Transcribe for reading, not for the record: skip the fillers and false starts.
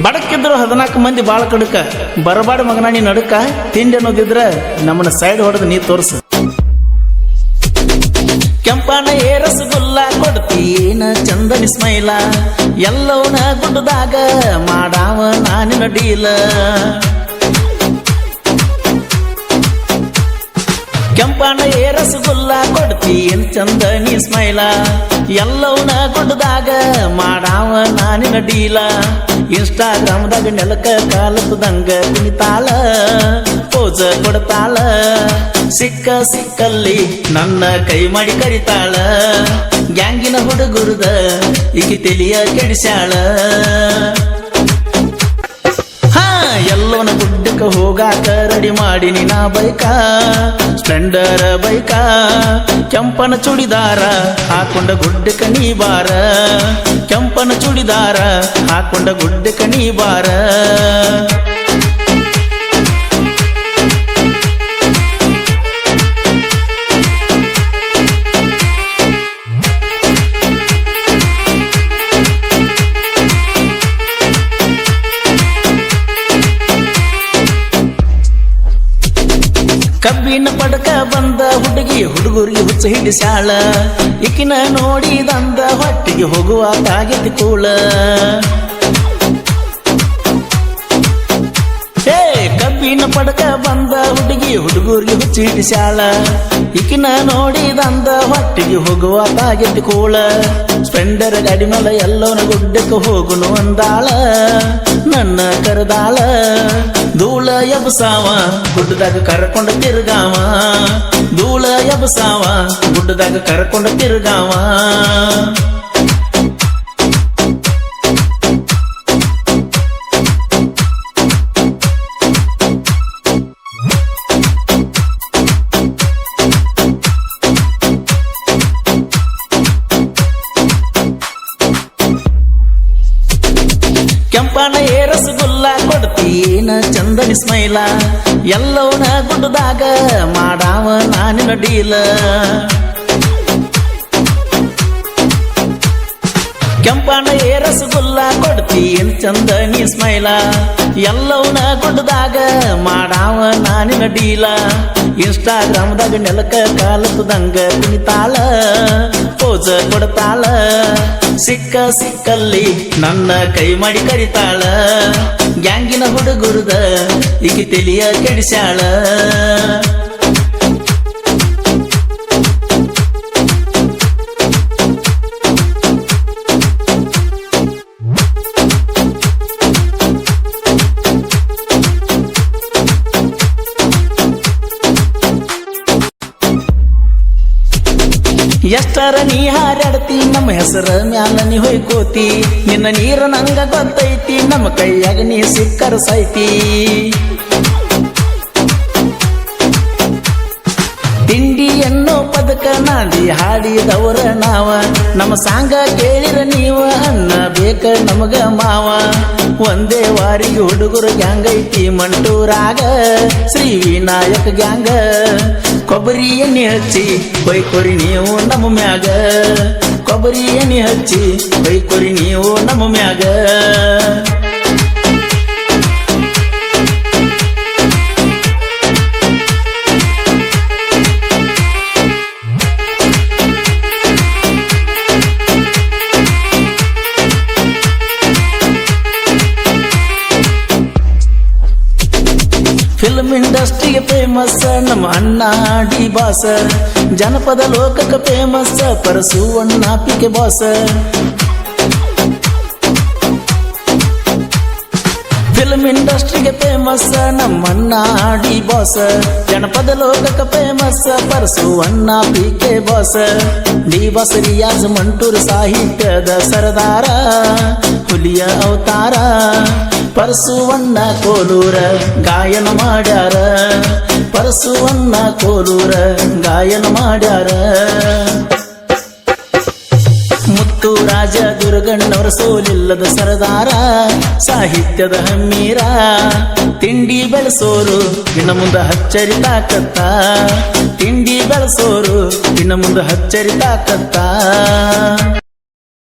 ಬಡಕಿದ್ರು 14 ಮಂದಿ ಬಾಳ ಕಡಕ ಬರಬಾಡ ಮಗನ ನೀ ನಡಕ ತಿಂಡಿ ಅನ್ನೋದಿದ್ರ ನಮ್ಮನ್ನ ಸೈಡ್ ಹೊಡೆದು ನೀ ತೋರ್ಸು. ಕೆಂಪನ ರಸಗುಲ್ಲ ಕೊಡ್ತೀನ ಚಂದನಿ ಸ್ಮೈಲ ಎಲ್ಲವನ ಗುಡ್ಡದಾಗ ಮಾಡಾವ ನಾನಿನ ಡೀಲ. ಕೆಂಪನ ರಸಗುಲ್ಲ ಕೊಡ್ತೀನ ಚಂದನಿ ಸ್ಮೈಲ ಎಲ್ಲವನ ಗುಡ್ಡದಾಗ ಮಾಡಾವ ನಾನಿನ ಡೀಲ. ಇನ್ಸ್ಟಾಗ್ರಾಮ್ದಾಗ ನೆಲಕ ಕಾಲತ್ತದಂಗ ಕುಣಿತಾಳ ಪೋಜ ಕೊಡ್ತಾಳ ಸಿಕ್ಕಲ್ಲಿ ನನ್ನ ಕೈ ಮಾಡಿ ಕರಿತಾಳ. ಗ್ಯಾಂಗಿನ ಹುಡುಗುರದ ಈಗಿ ತಿಳಿಯ ಕೆಡಿಸ್ಯಾಳ. ಎಲ್ಲವನ ಗುಡ್ಡಕ್ಕೆ ಹೋಗಾಕ ರೆಡಿ ಮಾಡಿ ನಿನ್ನ ಬೈಕ ಸ್ಪ್ಲೆಂಡರ್ ಬೈಕ. ಕೆಂಪನ ಚೂಡಿದಾರ ಹಾಕೊಂಡ ಗುಡ್ಡಕ್ಕೆ ನೀ ಬಾರ. ಕೆಂಪನ ಚೂಡಿದಾರ ಹಾಕೊಂಡ ಗುಡ್ಡಕ್ಕೆ ನೀ ಬಾರ. ಕಬ್ಬಿನ ಪಡಕ ಬಂದ ಹುಡುಗಿ ಹುಡುಗರಿಗೆ ಹುಚ್ಚ ಹಿಡಿಸ್ಯಾಳ. ಈಕಿನ ನೋಡಿದಂದ ಹೊಟ್ಟಿಗೆ ಹೋಗುವ ಕಾಗೆತಿ ಕೂಳ. ಕಬ್ಬಿನ ಪಡಕ ಬಂದ ಹುಡುಗಿ ಹುಡುಗರಿಗೆ ಹುಚ್ಚ ಹಿಡಿಸ್ಯಾಳ. ಈಕಿನ ನೋಡಿದಂದ ಹೊಟ್ಟಿಗೆ ಹೋಗುವ ಕಾಗೆತಿ ಕೂಳ. ಸ್ಪ್ಲೆಂಡರ್ ಗಾಡಿ ಮೇಲೆ ಎಲ್ಲವನ ಗುಡ್ಡಕ್ಕೆ ಹೋಗುನು ಅಂದಾಳ. ನನ್ನ ಕರೆದಾಳ ಧೂಳ ಎಬ್ಸಾವ ಗುಡ್ಡದಾಗ ಕರ್ಕೊಂಡ ತಿರುಗಾವ. ಧೂಳ ಎಬ್ಸಾವ ಗುಡ್ಡದಾಗ ಕರ್ಕೊಂಡ ತಿರುಗಾವ. ಕೆಂಪನ ರಸಗುಲ್ಲ ಕೊಡ್ತೀನ ಚಂದನಿ ಸ್ಮೈಲ ಎಲ್ಲವನ ಗುಡ್ಡದಾಗ ಮಾಡಾವ ನಾನಿನ ಡೀಲ. ಕೆಂಪನ ರಸಗುಲ್ಲ ಕೊಡ್ತೀನ ಚಂದನಿ ಸ್ಮೈಲ ಎಲ್ಲವನ ಗುಡ್ಡದಾಗ ಮಾಡಾವ ನಾನಿನ ಡೀಲ. ಇನ್ಸ್ಟಾಗ್ರಾಮ್ದಾಗ ನೆಲಕ ಕಾಲತ್ತದಂಗ ಕುಣಿತಾಳ ಪೋಜ ಕೊಡ್ತಾಳ ಸಿಕ್ಕಲ್ಲಿ ನನ್ನ ಕೈ ಮಾಡಿ ಕರಿತಾಳ. ಗ್ಯಾಂಗಿನ ಹುಡುಗುರದ ಈಗಿ ತಿಳಿಯ ಕೆಡಿಸ್ಯಾಳ. ಎಷ್ಟರ ನೀ ಹಾರಾಡ್ತಿ ನಮ್ಮ ಹೆಸರ ಮ್ಯಾಲ ನೀ ಹೊಯ್ಕೋತಿ. ನಿನ್ನ ನೀರ ನಂಗ ಗೊತ್ತೈತಿ ನಮ್ಮ ಕೈಯಾಗ ನೀ ಸಿಕ್ಕರ ಸೈತಿ. ತಿಂಡಿ ಎನ್ನೋ ಪದಕ ನಾಡಿ ಹಾಡಿದವರ ನಾವ. ನಮ್ಮ ಸಾಂಗ ಕೇಳಿರ ನೀವ ಅನ್ನ ಬೇಕ ನಮಗ ಮಾವ. ಒಂದೇ ವಾರಿಗೆ ಹುಡುಗರ ಗ್ಯಾಂಗ್ ಐತಿ ಮಂಟೂರಾಗ ಶ್ರೀ ವಿನಾಯಕ ಗ್ಯಾಂಗ. ಕೊಬ್ಬರಿ ಎಣ್ಣೆ ಹಚ್ಚಿ ಬೈಕೊರಿ ನೀವು ನಮ್ಮ ಮ್ಯಾಗ. ಕೊಬ್ಬರಿ ಎಣ್ಣೆ ಹಚ್ಚಿ ಬೈಕೊರಿ ನೀವು ನಮ್ಮ ಮ್ಯಾಗ. ಫಿಲ್ಮ್ ಇಂಡಸ್ಟ್ರಿಗೆ ಫೇಮಸ್ ನಮ್ಮ ಅಣ್ಣ ಡಿ ಬಾಸ್. ಜನಪದ ಲೋಕಕ್ಕೆ ಫೇಮಸ್ ಪರಸು ಅಣ್ಣ ಪಿಕೆ ಬಾಸ್. ಫಿಲ್ಮ್ ಇಂಡಸ್ಟ್ರಿಗೆ ಫೇಮಸ್ ನಮ್ಮ ಅಣ್ಣ ಡಿ ಬಾಸ್. ಜನಪದ ಲೋಕಕ್ಕೆ ಫೇಮಸ್ ಪರಸು ಅಣ್ಣ PK boss. D boss Riyaz Mantur ಸಾಹಿತ್ಯದ ಸರದಾರ ಹುಲಿಯ ಅವತಾರ. ಪರಸುವಣ್ಣ ಕೋಲೂರ ಗಾಯನ ಮಾಡ್ಯಾರ. ಪರಸುವಣ್ಣ ಕೋಲೂರ ಗಾಯನ ಮಾಡ್ಯಾರ. ಮುತ್ತು ರಾಜ ದುರ್ಗಣ್ಣವರ ಸೋಲಿಲ್ಲದ ಸರದಾರ ಸಾಹಿತ್ಯದ ಹಮ್ಮೀರ. ತಿಂಡಿ ಬೆಳೆಸೋರು ಇನ್ನು ಮುಂದೆ ಹಚ್ಚರಿತಾಕತ್ತ. ತಿಂಡಿ ಬೆಳೆಸೋರು ಇನ್ನು ಮುಂದೆ ಹಚ್ಚರಿತಾಕತ್ತ.